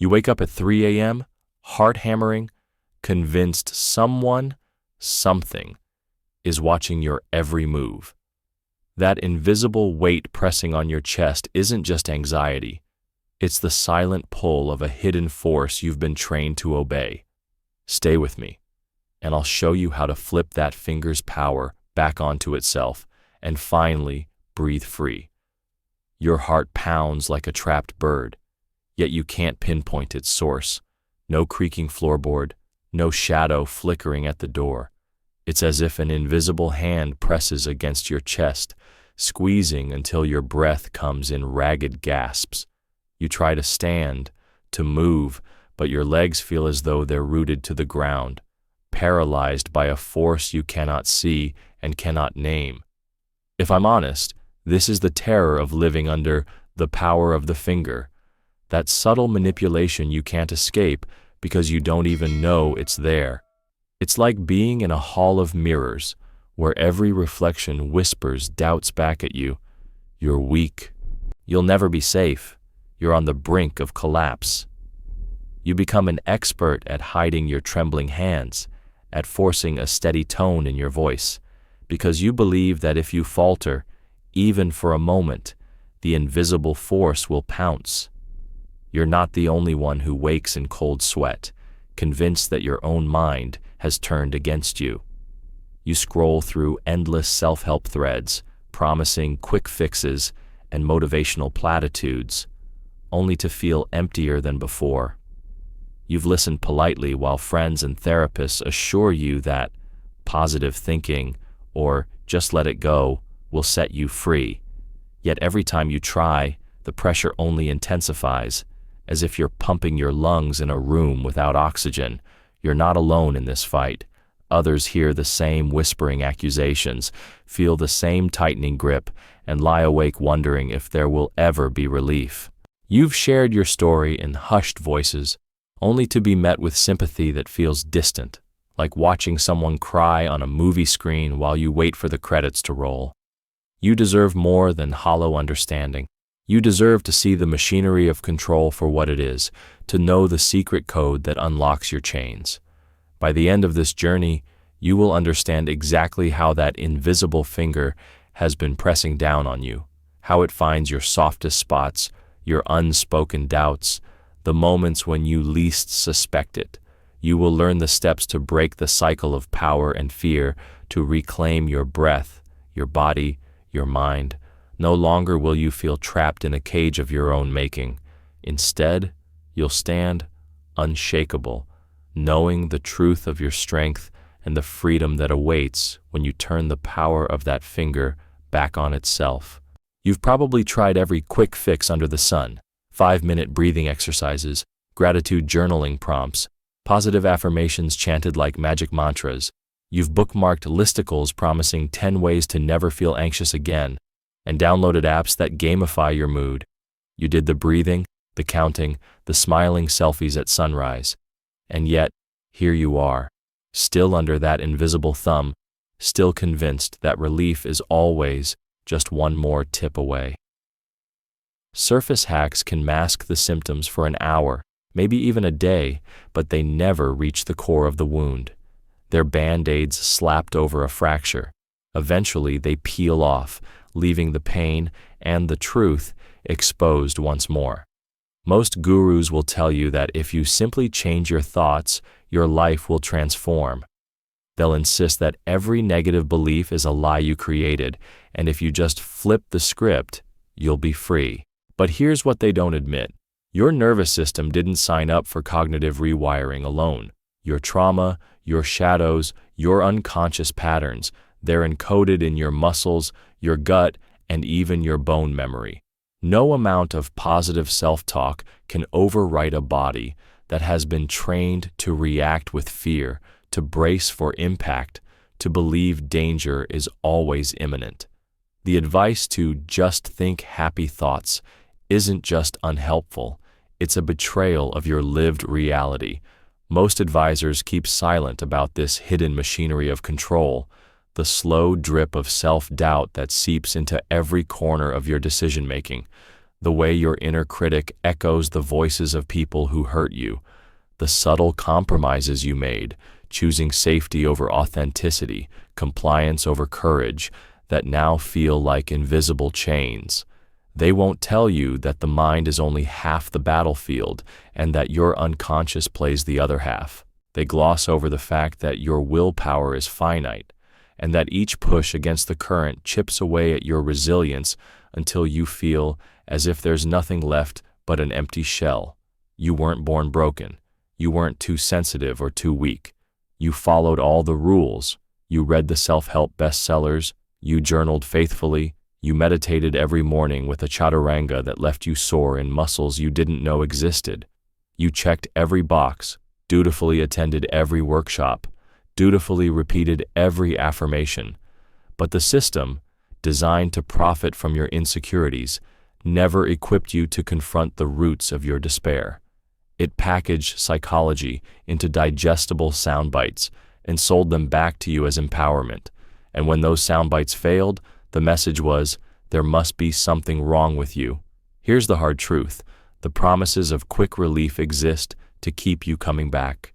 You wake up at 3 a.m., heart hammering, convinced something is watching your every move. That invisible weight pressing on your chest isn't just anxiety. It's the silent pull of a hidden force you've been trained to obey. Stay with me, and I'll show you how to flip that finger's power back onto itself and finally breathe free. Your heart pounds like a trapped bird, yet you can't pinpoint its source. No creaking floorboard, no shadow flickering at the door. It's as if an invisible hand presses against your chest, squeezing until your breath comes in ragged gasps. You try to stand, to move, but your legs feel as though they're rooted to the ground, paralyzed by a force you cannot see and cannot name. If I'm honest, this is the terror of living under the power of the finger, that subtle manipulation you can't escape because you don't even know it's there. It's like being in a hall of mirrors, where every reflection whispers doubts back at you. You're weak. You'll never be safe. You're on the brink of collapse. You become an expert at hiding your trembling hands, at forcing a steady tone in your voice, because you believe that if you falter, even for a moment, the invisible force will pounce. You're not the only one who wakes in cold sweat, convinced that your own mind has turned against you. You scroll through endless self-help threads, promising quick fixes and motivational platitudes, only to feel emptier than before. You've listened politely while friends and therapists assure you that positive thinking, or just let it go, will set you free. Yet every time you try, the pressure only intensifies, as if you're pumping your lungs in a room without oxygen. You're not alone in this fight. Others hear the same whispering accusations, feel the same tightening grip, and lie awake wondering if there will ever be relief. You've shared your story in hushed voices, only to be met with sympathy that feels distant, like watching someone cry on a movie screen while you wait for the credits to roll. You deserve more than hollow understanding. You deserve to see the machinery of control for what it is, to know the secret code that unlocks your chains. By the end of this journey, you will understand exactly how that invisible finger has been pressing down on you, how it finds your softest spots, your unspoken doubts, the moments when you least suspect it. You will learn the steps to break the cycle of power and fear, to reclaim your breath, your body, your mind. No longer will you feel trapped in a cage of your own making. Instead, you'll stand unshakable, knowing the truth of your strength and the freedom that awaits when you turn the power of that finger back on itself. You've probably tried every quick fix under the sun: 5-minute breathing exercises, gratitude journaling prompts, positive affirmations chanted like magic mantras. You've bookmarked listicles promising 10 ways to never feel anxious again, and downloaded apps that gamify your mood. You did the breathing, the counting, the smiling selfies at sunrise. And yet, here you are, still under that invisible thumb, still convinced that relief is always just one more tip away. Surface hacks can mask the symptoms for an hour, maybe even a day, but they never reach the core of the wound. They're band-aids slapped over a fracture. Eventually, they peel off, leaving the pain and the truth exposed once more. Most gurus will tell you that if you simply change your thoughts, your life will transform. They'll insist that every negative belief is a lie you created, and if you just flip the script, you'll be free. But here's what they don't admit. Your nervous system didn't sign up for cognitive rewiring alone. Your trauma, your shadows, your unconscious patterns, they're encoded in your muscles, your gut, and even your bone memory. No amount of positive self-talk can overwrite a body that has been trained to react with fear, to brace for impact, to believe danger is always imminent. The advice to just think happy thoughts isn't just unhelpful, it's a betrayal of your lived reality. Most advisors keep silent about this hidden machinery of control, the slow drip of self-doubt that seeps into every corner of your decision-making, The way your inner critic echoes the voices of people who hurt you, the subtle compromises you made, choosing safety over authenticity, compliance over courage, that now feel like invisible chains. They won't tell you that the mind is only half the battlefield and that your unconscious plays the other half. They gloss over the fact that your willpower is finite and that each push against the current chips away at your resilience until you feel as if there's nothing left but an empty shell. You weren't born broken. You weren't too sensitive or too weak. You followed all the rules. You read the self-help bestsellers. You journaled faithfully. You meditated every morning with a chaturanga that left you sore in muscles you didn't know existed. You checked every box, dutifully attended every workshop, dutifully repeated every affirmation. But the system, designed to profit from your insecurities, never equipped you to confront the roots of your despair. It packaged psychology into digestible sound bites and sold them back to you as empowerment. And when those sound bites failed, the message was, there must be something wrong with you. Here's the hard truth. The promises of quick relief exist to keep you coming back.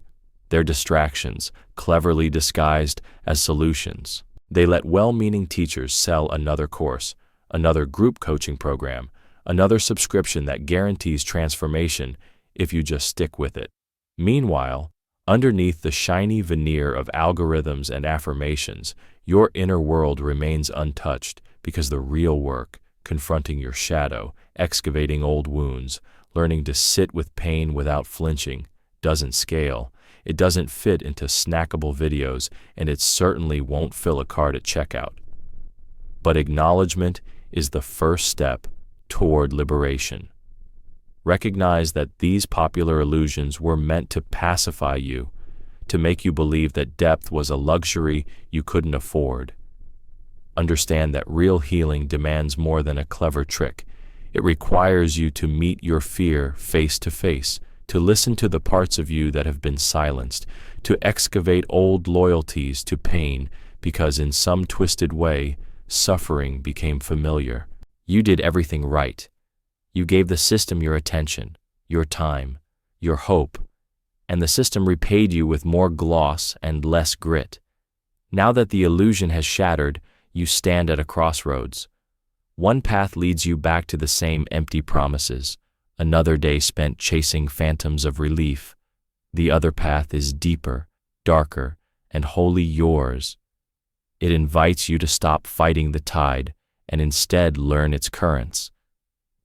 They're distractions, cleverly disguised as solutions. They let well-meaning teachers sell another course, another group coaching program, another subscription that guarantees transformation if you just stick with it. Meanwhile, underneath the shiny veneer of algorithms and affirmations, your inner world remains untouched because the real work, confronting your shadow, excavating old wounds, learning to sit with pain without flinching, doesn't scale. It doesn't fit into snackable videos, and it certainly won't fill a cart at checkout. But acknowledgement is the first step toward liberation. Recognize that these popular illusions were meant to pacify you, to make you believe that depth was a luxury you couldn't afford. Understand that real healing demands more than a clever trick. It requires you to meet your fear face to face, to listen to the parts of you that have been silenced, to excavate old loyalties to pain because in some twisted way, suffering became familiar. You did everything right. You gave the system your attention, your time, your hope, and the system repaid you with more gloss and less grit. Now that the illusion has shattered, you stand at a crossroads. One path leads you back to the same empty promises, another day spent chasing phantoms of relief. The other path is deeper, darker, and wholly yours. It invites you to stop fighting the tide and instead learn its currents,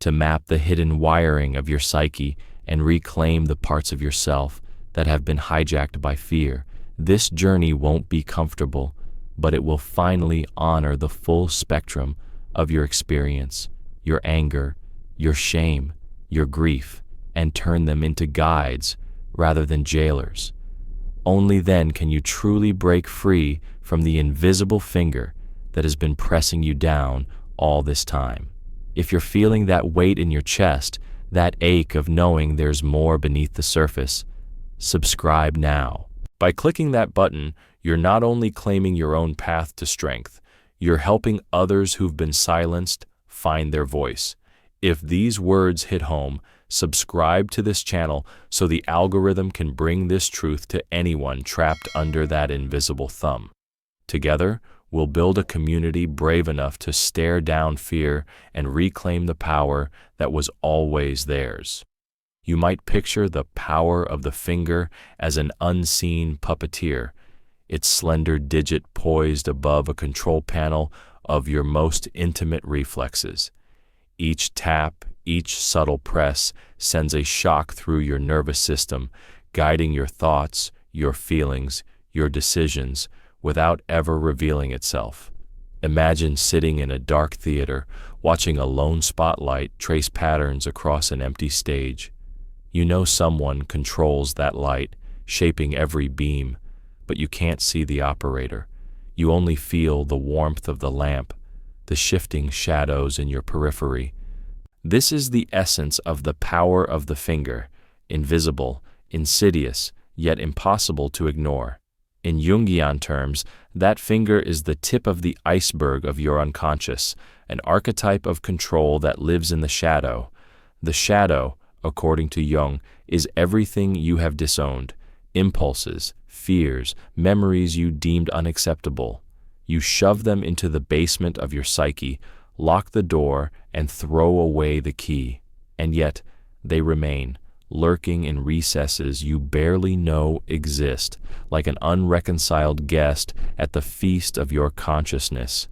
to map the hidden wiring of your psyche and reclaim the parts of yourself that have been hijacked by fear. This journey won't be comfortable, but it will finally honor the full spectrum of your experience, your anger, your shame, your grief, and turn them into guides rather than jailers. Only then can you truly break free from the invisible finger that has been pressing you down all this time. If you're feeling that weight in your chest, that ache of knowing there's more beneath the surface, subscribe now. By clicking that button, you're not only claiming your own path to strength, you're helping others who've been silenced find their voice. If these words hit home, subscribe to this channel so the algorithm can bring this truth to anyone trapped under that invisible thumb. Together, we'll build a community brave enough to stare down fear and reclaim the power that was always theirs. You might picture the power of the finger as an unseen puppeteer, its slender digit poised above a control panel of your most intimate reflexes. Each tap, each subtle press sends a shock through your nervous system, guiding your thoughts, your feelings, your decisions, without ever revealing itself. Imagine sitting in a dark theater, watching a lone spotlight trace patterns across an empty stage. You know someone controls that light, shaping every beam, but you can't see the operator. You only feel the warmth of the lamp, the shifting shadows in your periphery. This is the essence of the power of the finger, invisible, insidious, yet impossible to ignore. In Jungian terms, that finger is the tip of the iceberg of your unconscious, an archetype of control that lives in the shadow, The shadow, according to Jung, is everything you have disowned: impulses, fears, memories you deemed unacceptable. You shove them into the basement of your psyche, lock the door, and throw away the key. And yet, they remain, lurking in recesses you barely know exist, like an unreconciled guest at the feast of your consciousness.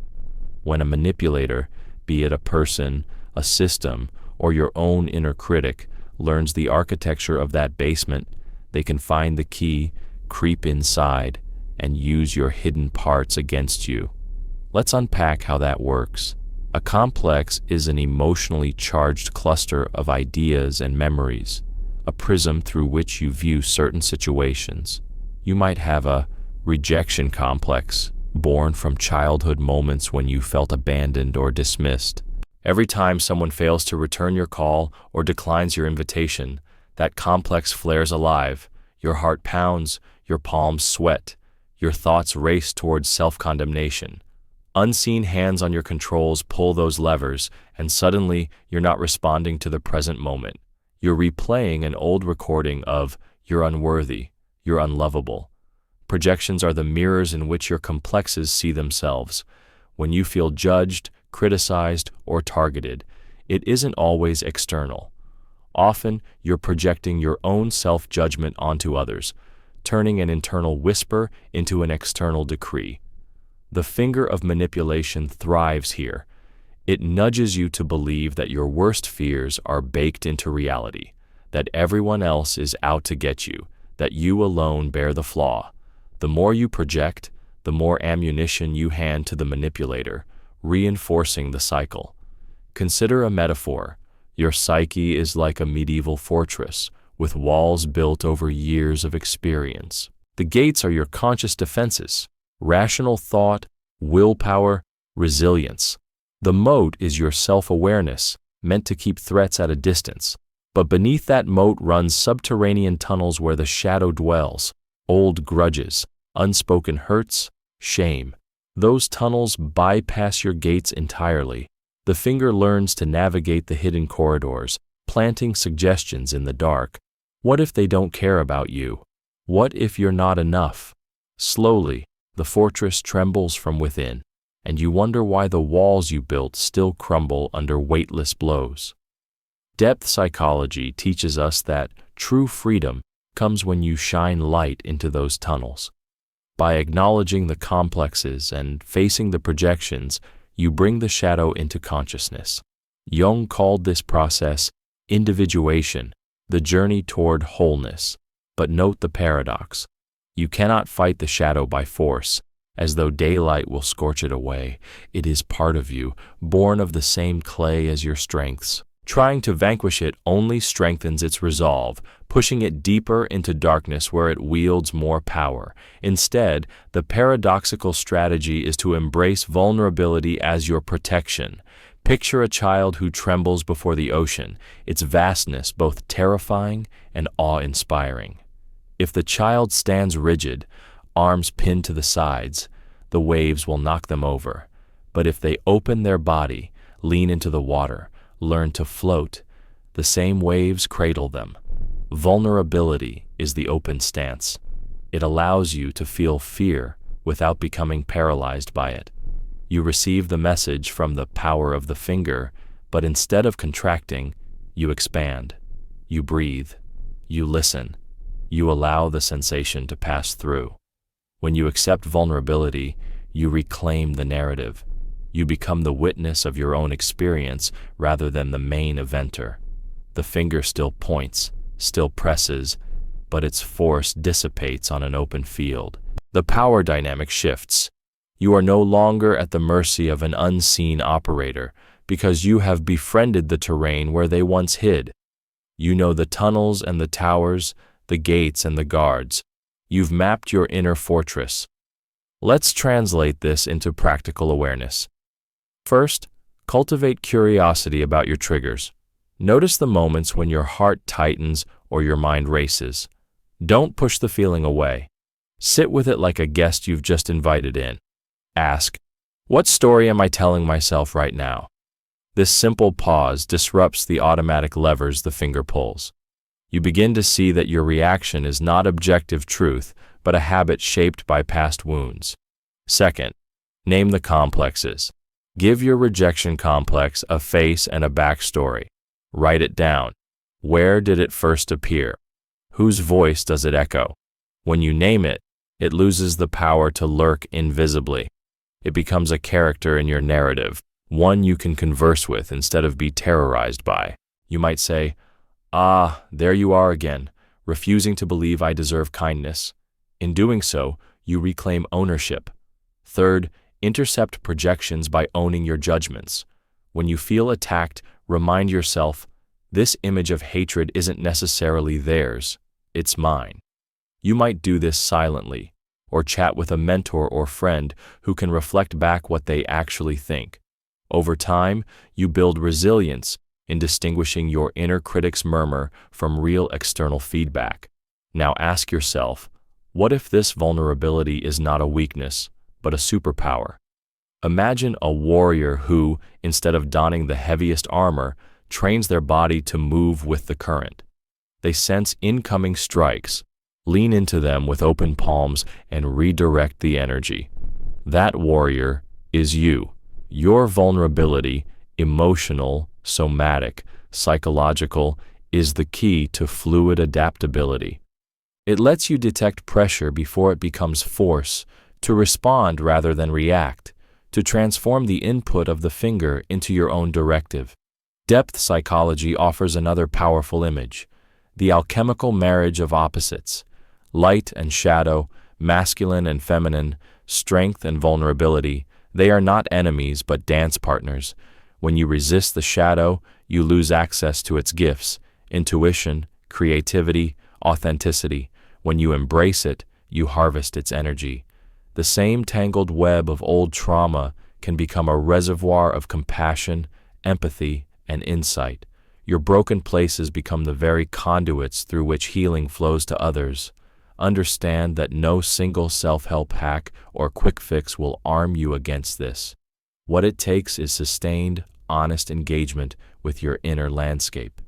When a manipulator, be it a person, a system, or your own inner critic, learns the architecture of that basement, they can find the key, creep inside, and use your hidden parts against you. Let's unpack how that works. A complex is an emotionally charged cluster of ideas and memories, a prism through which you view certain situations. You might have a rejection complex, born from childhood moments when you felt abandoned or dismissed. Every time someone fails to return your call or declines your invitation, that complex flares alive. Your heart pounds, your palms sweat, your thoughts race towards self-condemnation. Unseen hands on your controls pull those levers, and suddenly you're not responding to the present moment. You're replaying an old recording of "you're unworthy, you're unlovable." Projections are the mirrors in which your complexes see themselves. When you feel judged, criticized, or targeted, it isn't always external. Often, you're projecting your own self-judgment onto others, turning an internal whisper into an external decree. The finger of manipulation thrives here. It nudges you to believe that your worst fears are baked into reality, that everyone else is out to get you, that you alone bear the flaw. The more you project, the more ammunition you hand to the manipulator, reinforcing the cycle. Consider a metaphor. Your psyche is like a medieval fortress, with walls built over years of experience. The gates are your conscious defenses: rational thought, willpower, resilience. The moat is your self-awareness, meant to keep threats at a distance. But beneath that moat runs subterranean tunnels where the shadow dwells: old grudges, unspoken hurts, shame. Those tunnels bypass your gates entirely. The finger learns to navigate the hidden corridors, planting suggestions in the dark. What if they don't care about you? What if you're not enough? Slowly, the fortress trembles from within, and you wonder why the walls you built still crumble under weightless blows. Depth psychology teaches us that true freedom comes when you shine light into those tunnels. By acknowledging the complexes and facing the projections, you bring the shadow into consciousness. Jung called this process individuation, the journey toward wholeness. But note the paradox. You cannot fight the shadow by force, as though daylight will scorch it away. It is part of you, born of the same clay as your strengths. Trying to vanquish it only strengthens its resolve, pushing it deeper into darkness where it wields more power. Instead, the paradoxical strategy is to embrace vulnerability as your protection. Picture a child who trembles before the ocean, its vastness both terrifying and awe-inspiring. If the child stands rigid, arms pinned to the sides, the waves will knock them over. But if they open their body, lean into the water, learn to float, the same waves cradle them. Vulnerability is the open stance. It allows you to feel fear without becoming paralyzed by it. You receive the message from the power of the finger, but instead of contracting, you expand. You breathe. You listen. You allow the sensation to pass through. When you accept vulnerability, you reclaim the narrative. You become the witness of your own experience rather than the main eventer. The finger still points, still presses, but its force dissipates on an open field. The power dynamic shifts. You are no longer at the mercy of an unseen operator because you have befriended the terrain where they once hid. You know the tunnels and the towers, the gates and the guards. You've mapped your inner fortress. Let's translate this into practical awareness. First, cultivate curiosity about your triggers. Notice the moments when your heart tightens or your mind races. Don't push the feeling away. Sit with it like a guest you've just invited in. Ask, what story am I telling myself right now? This simple pause disrupts the automatic levers the finger pulls. You begin to see that your reaction is not objective truth, but a habit shaped by past wounds. Second, name the complexes. Give your rejection complex a face and a backstory. Write it down. Where did it first appear? Whose voice does it echo? When you name it, it loses the power to lurk invisibly. It becomes a character in your narrative, one you can converse with instead of be terrorized by. You might say, "Ah, there you are again, refusing to believe I deserve kindness." In doing so, you reclaim ownership. Third, intercept projections by owning your judgments. When you feel attacked, remind yourself, this image of hatred isn't necessarily theirs, it's mine. You might do this silently, or chat with a mentor or friend who can reflect back what they actually think. Over time, you build resilience in distinguishing your inner critic's murmur from real external feedback. Now ask yourself, what if this vulnerability is not a weakness, but a superpower? Imagine a warrior who, instead of donning the heaviest armor, trains their body to move with the current. They sense incoming strikes, lean into them with open palms, and redirect the energy. That warrior is you. Your vulnerability, emotional, somatic, psychological, is the key to fluid adaptability. It lets you detect pressure before it becomes force, to respond rather than react, to transform the input of the finger into your own directive. Depth psychology offers another powerful image, the alchemical marriage of opposites. Light and shadow, masculine and feminine, strength and vulnerability, they are not enemies but dance partners. When you resist the shadow, you lose access to its gifts, intuition, creativity, authenticity. When you embrace it, you harvest its energy. The same tangled web of old trauma can become a reservoir of compassion, empathy, and insight. Your broken places become the very conduits through which healing flows to others. Understand that no single self-help hack or quick fix will arm you against this. What it takes is sustained, honest engagement with your inner landscape.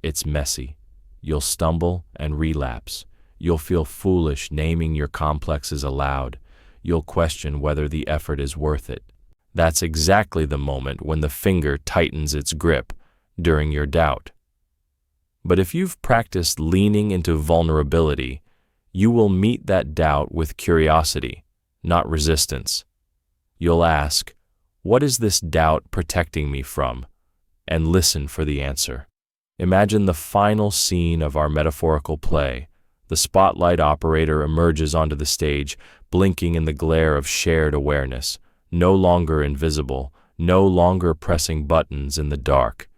It's messy. You'll stumble and relapse. You'll feel foolish naming your complexes aloud. You'll question whether the effort is worth it. That's exactly the moment when the finger tightens its grip, during your doubt. But if you've practiced leaning into vulnerability, you will meet that doubt with curiosity, not resistance. You'll ask, what is this doubt protecting me from? And listen for the answer. Imagine the final scene of our metaphorical play. The spotlight operator emerges onto the stage, blinking in the glare of shared awareness, no longer invisible, no longer pressing buttons in the dark.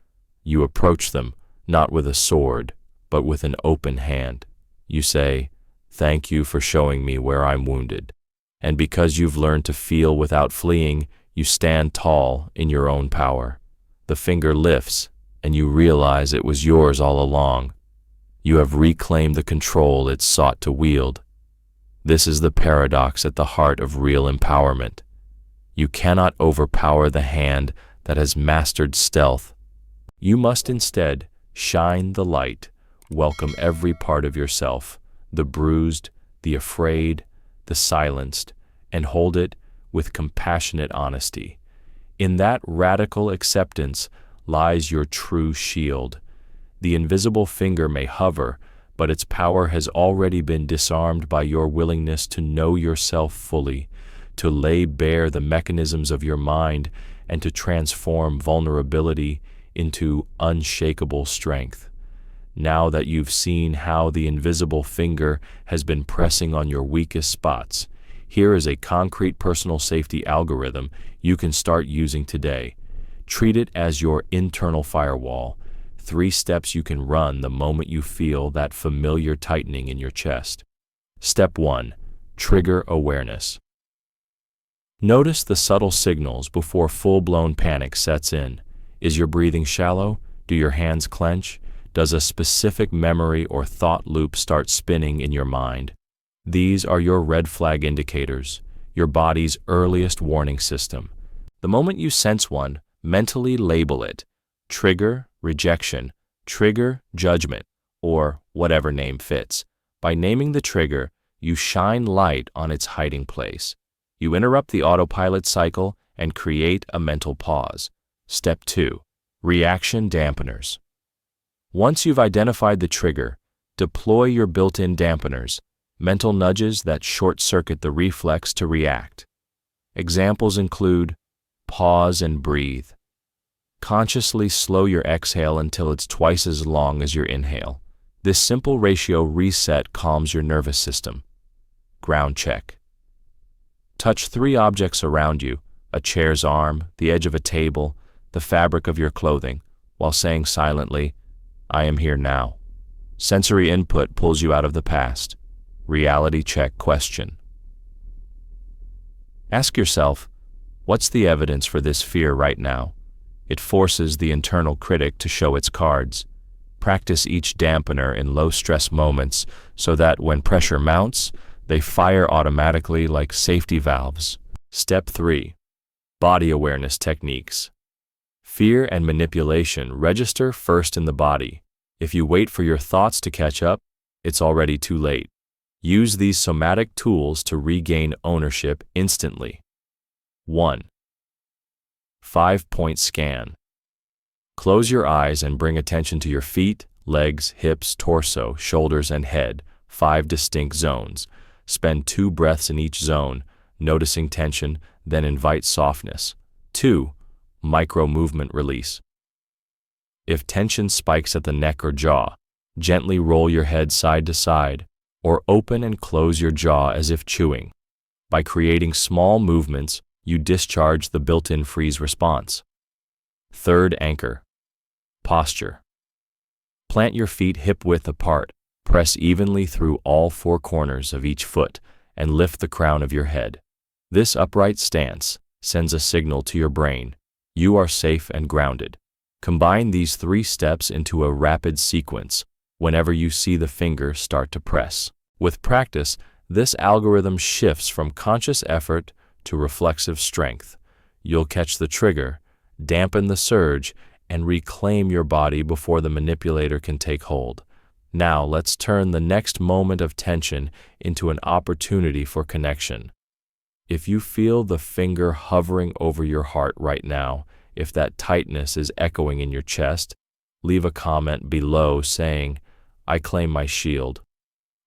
You approach them, not with a sword, but with an open hand. You say, "Thank you for showing me where I'm wounded." And because you've learned to feel without fleeing, you stand tall in your own power. The finger lifts, and you realize it was yours all along. You have reclaimed the control it sought to wield. This is the paradox at the heart of real empowerment. You cannot overpower the hand that has mastered stealth. You must instead shine the light, welcome every part of yourself, the bruised, the afraid, the silenced, and hold it with compassionate honesty. In that radical acceptance lies your true shield. The invisible finger may hover, but its power has already been disarmed by your willingness to know yourself fully, to lay bare the mechanisms of your mind, and to transform vulnerability into unshakable strength. Now that you've seen how the invisible finger has been pressing on your weakest spots, here is a concrete personal safety algorithm you can start using today. Treat it as your internal firewall. 3 steps you can run the moment you feel that familiar tightening in your chest. Step 1. Trigger awareness. Notice the subtle signals before full-blown panic sets in. Is your breathing shallow? Do your hands clench? Does a specific memory or thought loop start spinning in your mind? These are your red flag indicators, your body's earliest warning system. The moment you sense one, Mentally label it: trigger, rejection, trigger, judgment, or whatever name fits. By naming the trigger, you shine light on its hiding place. You interrupt the autopilot cycle and create a mental pause. Step 2. Reaction dampeners. Once you've identified the trigger, deploy your built-in dampeners, mental nudges that short-circuit the reflex to react. Examples include: pause and breathe. Consciously slow your exhale until it's twice as long as your inhale. This simple ratio reset calms your nervous system. Ground check. Touch 3 objects around you: a chair's arm, the edge of a table, the fabric of your clothing, while saying silently, "I am here now." Sensory input pulls you out of the past. Reality check question. Ask yourself, what's the evidence for this fear right now? It forces the internal critic to show its cards. Practice each dampener in low-stress moments so that when pressure mounts, they fire automatically like safety valves. Step 3. Body awareness techniques. Fear and manipulation register first in the body. If you wait for your thoughts to catch up, it's already too late. Use these somatic tools to regain ownership instantly. 1. 5-point scan. Close your eyes and bring attention to your feet, legs, hips, torso, shoulders, and head, 5 distinct zones. Spend 2 breaths in each zone, noticing tension, then invite softness. 2. Micro-movement release. If tension spikes at the neck or jaw, gently roll your head side to side, or open and close your jaw as if chewing. By creating small movements, you discharge the built-in freeze response. 3rd anchor. Posture. Plant your feet hip-width apart, press evenly through all 4 corners of each foot, and lift the crown of your head. This upright stance sends a signal to your brain: you are safe and grounded. Combine these 3 steps into a rapid sequence whenever you see the finger start to press. With practice, this algorithm shifts from conscious effort to reflexive strength. You'll catch the trigger, dampen the surge, and reclaim your body before the manipulator can take hold. Now let's turn the next moment of tension into an opportunity for connection. If you feel the finger hovering over your heart right now, if that tightness is echoing in your chest, leave a comment below saying, "I claim my shield."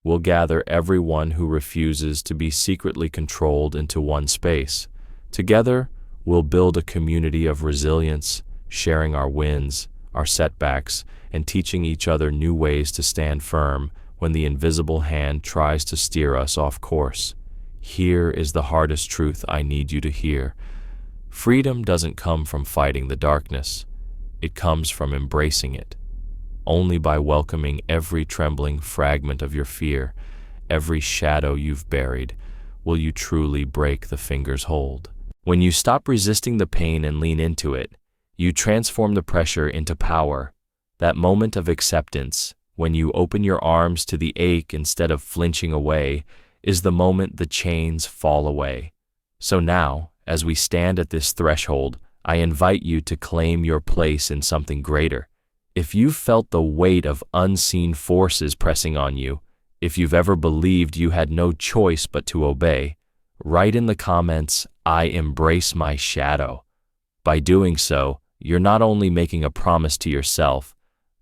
We'll gather everyone who refuses to be secretly controlled into one space. Together, we'll build a community of resilience, sharing our wins, our setbacks, and teaching each other new ways to stand firm when the invisible hand tries to steer us off course. Here is the hardest truth I need you to hear. Freedom doesn't come from fighting the darkness. It comes from embracing it. Only by welcoming every trembling fragment of your fear, every shadow you've buried, will you truly break the finger's hold. When you stop resisting the pain and lean into it, you transform the pressure into power. That moment of acceptance, when you open your arms to the ache instead of flinching away, is the moment the chains fall away. So now, as we stand at this threshold, I invite you to claim your place in something greater. If you've felt the weight of unseen forces pressing on you, if you've ever believed you had no choice but to obey, write in the comments, "I embrace my shadow." By doing so, you're not only making a promise to yourself,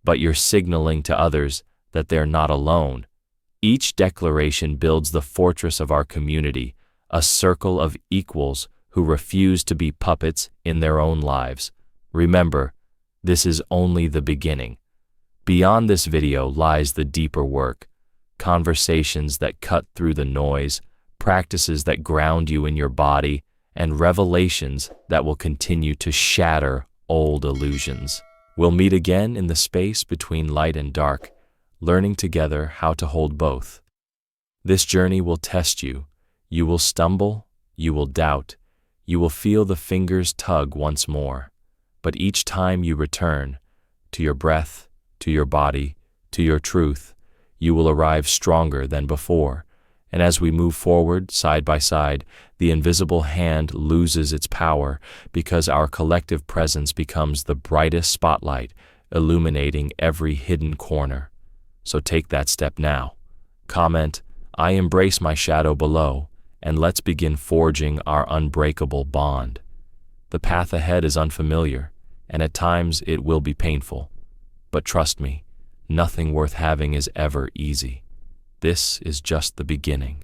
but you're signaling to others that they're not alone. Each declaration builds the fortress of our community, a circle of equals who refuse to be puppets in their own lives. Remember, this is only the beginning. Beyond this video lies the deeper work: conversations that cut through the noise, practices that ground you in your body, and revelations that will continue to shatter old illusions. We'll meet again in the space between light and dark, learning together how to hold both. This journey will test you. You will stumble, you will doubt, you will feel the fingers tug once more. But each time you return to your breath, to your body, to your truth, you will arrive stronger than before, And as we move forward, side by side, the invisible hand loses its power because our collective presence becomes the brightest spotlight, illuminating every hidden corner. So take that step now. Comment, "I embrace my shadow" below, and let's begin forging our unbreakable bond. The path ahead is unfamiliar, and at times it will be painful. But trust me, nothing worth having is ever easy. This is just the beginning.